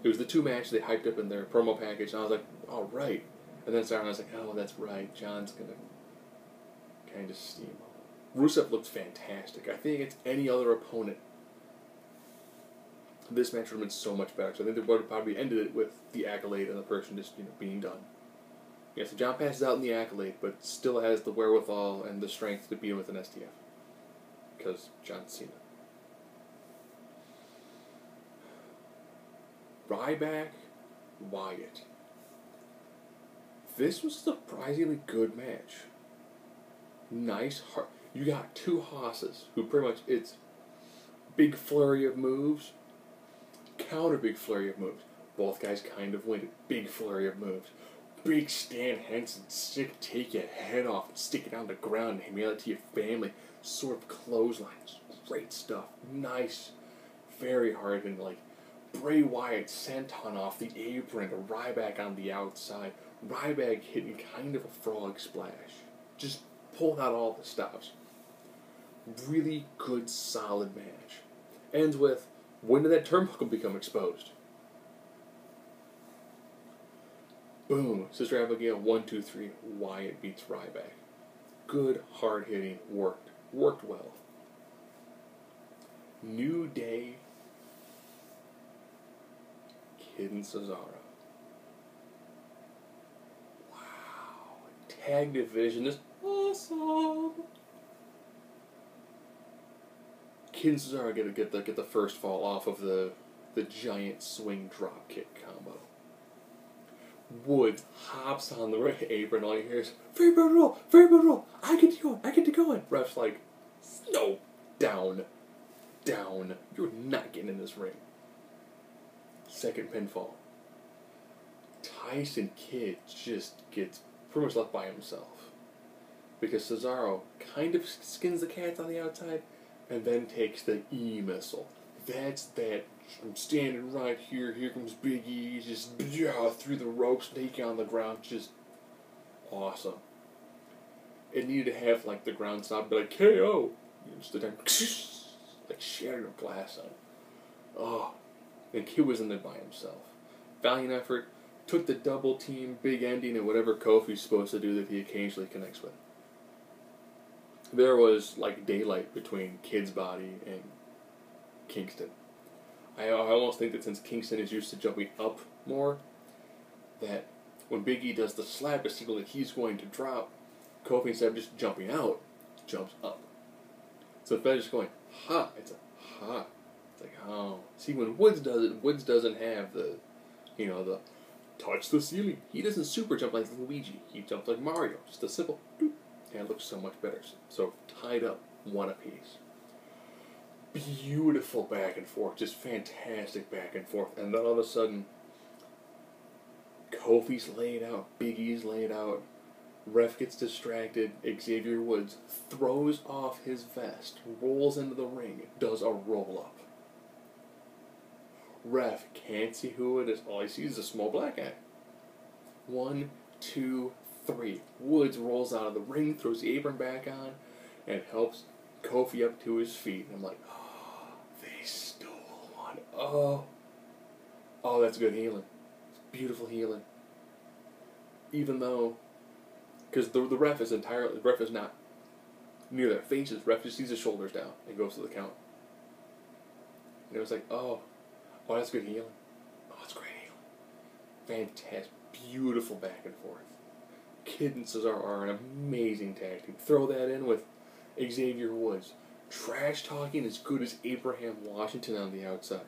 It was the two matches they hyped up in their promo package, and I was like, all right. And then I was like, oh, that's right. John's going to kind of steamroll. Rusev looks fantastic. I think it's any other opponent, this match would have been so much better. So I think they would have probably ended it with the Accolade and the person just being done. Yeah, so John passes out in the Accolade, but still has the wherewithal and the strength to beat him with an STF. Because John Cena. Ryback, Wyatt. This was a surprisingly good match. Nice, hard. You got two hosses who pretty much, it's big flurry of moves, counter big flurry of moves. Both guys kind of win it. Big flurry of moves. Big Stan Henson, take your head off and stick it on the ground and mail it to your family. Sort of clotheslines. Great stuff. Nice. Very hard. And like Bray Wyatt senton off the apron to Ryback on the outside. Ryback hitting kind of a frog splash. Just pulling out all the stops. Really good, solid match. Ends with, when did that turnbuckle become exposed? Boom. Sister Abigail, 1, 2, 3. Wyatt beats Ryback. Good, hard-hitting, worked. Worked well. New Day, Kid and Cesaro. Wow. Tag division is awesome. Kid and Cesaro get the first fall off of the giant swing drop kick combo. Woods hops on the apron, all you hear is, very good roll, I get to going. Ref's like, no, down, you're not getting in this ring. Second pinfall. Tyson Kidd just gets pretty much left by himself. Because Cesaro kind of skins the cat on the outside, and then takes the E-missile. That's that. I'm standing right here. Here comes Big E. Just through the ropes, naked on the ground. Just awesome. It needed to have like the ground stop, be like KO. Just the time, like shattered a glass on. Oh, and Kid was in there by himself. Valiant effort. Took the double team, big ending, and whatever Kofi's supposed to do that he occasionally connects with. There was like daylight between Kid's body and Kingston. I almost think that since Kingston is used to jumping up more, that when Big E does the slap, a signal that he's going to drop, Kofi, instead of just jumping out, jumps up. So instead of just going, ha, it's a ha. It's like, oh. See, when Woods does it, Woods doesn't have the touch the ceiling. He doesn't super jump like Luigi. He jumps like Mario. Just a simple doop. And it looks so much better. So tied up, one apiece. Beautiful back and forth, just fantastic back and forth, and then all of a sudden, Kofi's laid out, Big E's laid out, ref gets distracted, Xavier Woods throws off his vest, rolls into the ring, does a roll-up. Ref can't see who it is, all he sees is a small black guy. 1, 2, 3. Woods rolls out of the ring, throws the apron back on, and helps Kofi up to his feet. And I'm like, oh, they stole one. Oh, that's good healing. It's beautiful healing. Even though, because the ref is not near their faces. Ref just sees his shoulders down and goes to the count. And it was like, oh, that's good healing. Oh, it's great healing. Fantastic, beautiful back and forth. Kid and Cesaro are an amazing tag team. Throw that in with Xavier Woods. Trash talking as good as Abraham Washington on the outside.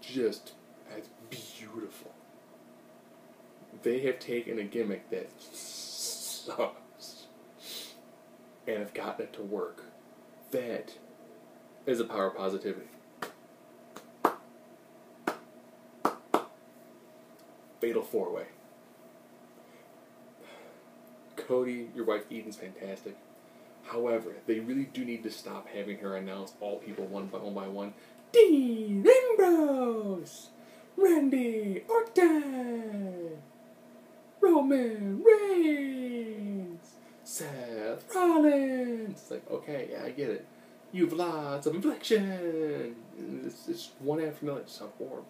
Just as beautiful. They have taken a gimmick that sucks and have gotten it to work. That is a power of positivity. Fatal 4-way. Cody, your wife Eden's fantastic. However, they really do need to stop having her announce all people one by one. Dean Ambrose, Randy Orton, Roman Reigns, Seth Rollins. It's like, okay, yeah, I get it. You've lots of inflection. It's one after another. It's so horrible.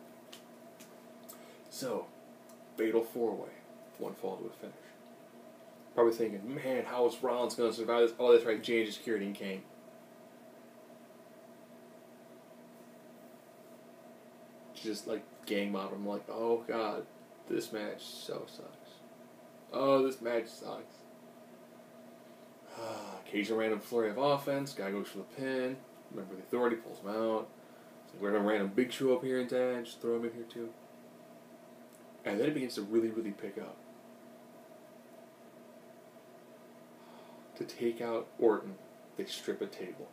So, fatal 4-way. One fall to a finish. Probably thinking, man, how is Rollins going to survive this? Oh, that's right, J.J. Security and Kane. Just like gang mob. I'm like, oh god, this match so sucks. Oh, this match sucks. Occasional random flurry of offense. Guy goes for the pin. Remember the Authority pulls him out. So we're gonna random Big Show appearance and just throw him in here too. And then it begins to really, really pick up. To take out Orton, they strip a table.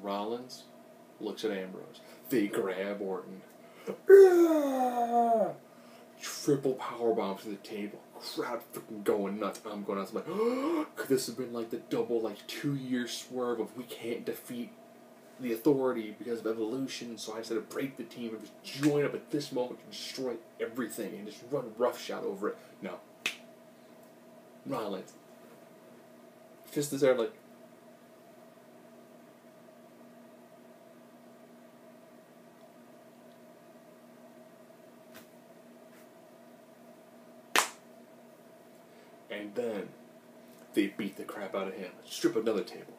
Rollins looks at Ambrose. They grab Orton. Triple powerbomb to the table. Crowd freaking going nuts. I'm going nuts. I'm like, could this have been like the double, 2-year swerve of we can't defeat the Authority because of Evolution, so I decided to break the team and just join up at this moment to destroy everything and just run roughshod over it. No. Rollins. Fist is there like, and then they beat the crap out of him. Strip another table.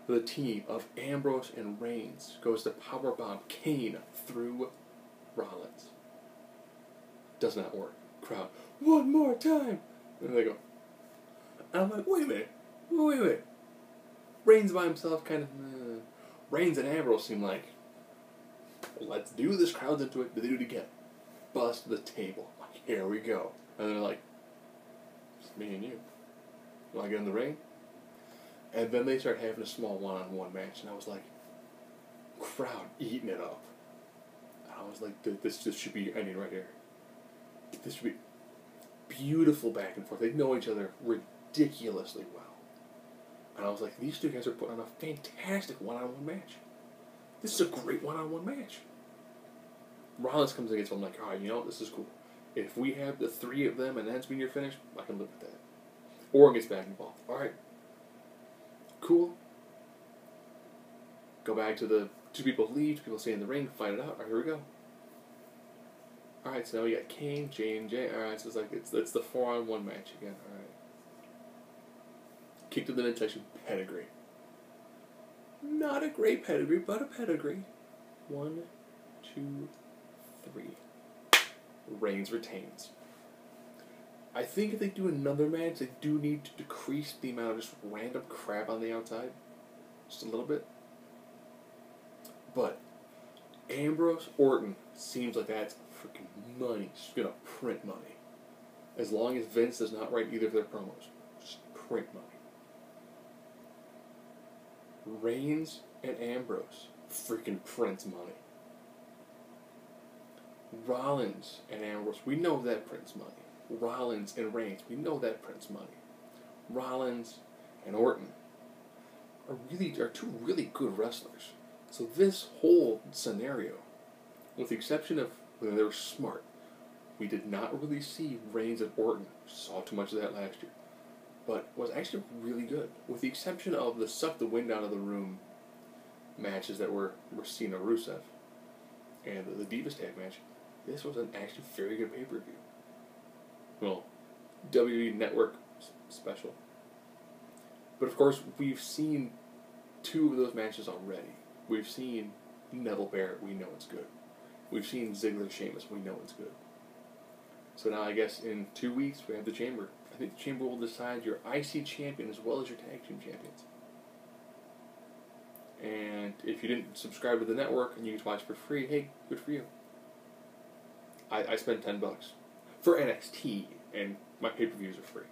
The team of Ambrose and Reigns goes to powerbomb Kane through Rollins. Does not work. Crowd, one more time! And they go. And I'm like, wait a minute. Reigns by himself kind of... Reigns and Ambrose seem like, let's do this, crowd's into it, but they do it again. Bust the table. Like, here we go. And they're like, it's me and you. You want to get in the ring? And then they start having a small one-on-one match, and I was like, crowd eating it up. And I was like, this should be ending right here. This should be beautiful back and forth. They know each other ridiculously well. And I was like, these two guys are putting on a fantastic one-on-one match. This is a great one-on-one match. Rollins comes against him, I'm like, alright, you know what, this is cool. If we have the three of them and that's been your finish, I can live with that. Orton gets back involved. Alright. Cool. Go back to the two people leave, two people stay in the ring, fight it out. Alright, here we go. Alright, so now we got Kane, J&J. Alright, so it's like it's the 4-on-1 match again. Alright. Kick to the midsection, pedigree. Not a great pedigree, but a pedigree. 1, 2, 3. Reigns retains. I think if they do another match, they do need to decrease the amount of just random crap on the outside. Just a little bit. But Ambrose Orton seems like that's freaking money. Just gonna print money. As long as Vince does not write either of their promos. Just print money. Reigns and Ambrose freaking prints money. Rollins and Ambrose, we know that prints money. Rollins and Reigns, we know that prints money. Rollins and Orton are two really good wrestlers. So this whole scenario, with the exception of when they were smart, we did not really see Reigns and Orton. Saw too much of that last year. But was actually really good. With the exception of the suck the wind out of the room matches that were Cena Rusev and the Divas Tag match, this was an actually very good pay-per-view. Well, WWE Network special. But of course, we've seen 2 of those matches already. We've seen Neville Barrett, we know it's good. We've seen Ziggler Sheamus, we know it's good. So now I guess in 2 weeks we have the Chamber. I think the Chamber will decide your IC champion as well as your tag team champions. And if you didn't subscribe to the network and you get to watch for free, hey, good for you. I spent $10 for NXT, and my pay-per-views are free.